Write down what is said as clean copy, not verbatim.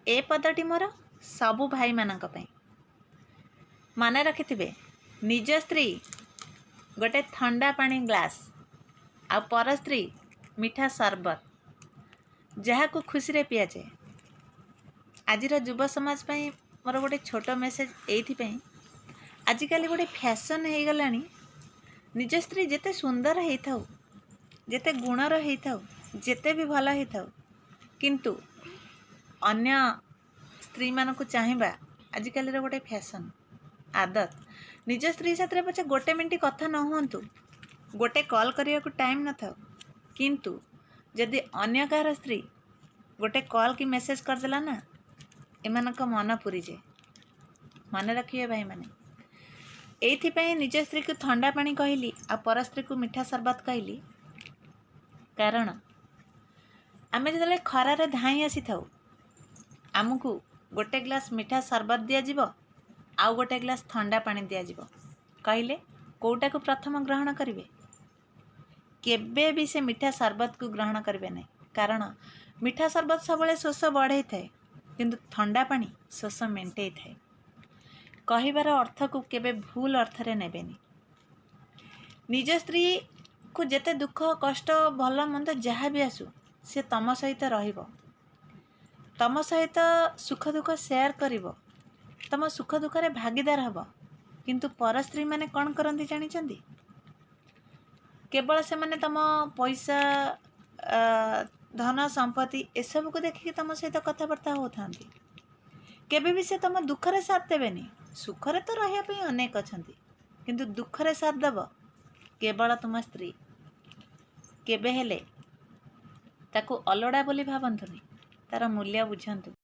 ए पदटी मोर सबु भाई मानक पई। मन रखिथिबे निज स्त्री गोटे ठंडा पानी ग्लास आ पर स्त्री मीठा सरबत जहाँ को खुशी रे पिया जाए। आज युव समाज पई मोर गोटे छोट मेसेज एइथिपई आजिकल गोटे फैशन हो गलानी निज स्त्री जेते सुंदर होइथाउ जेते गुणर होइथाउ जेते भी भल होइथाउ किंतु अन्य स्त्री मानक चाहिबा आजिकल गोटे फैशन आदत। निज स्त्री साथ पछे गोटे मिनट कथा न हुंतु गोटे कॉल करने को टाइम न थाउ किंतु जदि अन्य कार स्त्री गोटे कॉल की मेसेज करदेला ना एमानक मन पूरी जाए। मन रखिए भाई माने एइथिपई निज स्त्री को ठंडा पानी कहली आ पर स्त्री को मीठा सरबत कहली कारण आमे जदे खरारे धाई आसी थाउ आमको गोटे ग्लास मीठा सरबत दिया जिवो आउ गोटे ग्लास ठंडा पानी दिया जिवो कहले कोटा को प्रथम ग्रहण करिवे केबे भी से मीठा सरबत को ग्रहण करिवे नहीं कारण मीठा सरबत सबले शोष बढ़े थाए किंतु ठंडा पानी शोष मेंटे थाए। कहिबार अर्थ को केबे भूल अर्थ रे नेबेनी। निज स्त्री को जेते दुख कष्ट भल मंद जहाँ भी आसू से तम सहित रहिबो तम सहित सुख दुख शेयर करिवो तम सुख दुख रे भागीदार हबो किंतु पर स्त्री माने कौन करंती जानिचंदी केवल से माने तम पैसा धन संपत्ति ए सब को देखि तम सहित कथबार्ता होथांती केबे भी से तम दुख रे साथ देबेनी। सुख रे तो रहिया पई अनेक अछंती किंतु दुख रे साथ देबो केवल तुम स्त्री। केबे हेले ताकू अलोड़ा बोली भाबंतुनी तार मूल्य बुझंतु।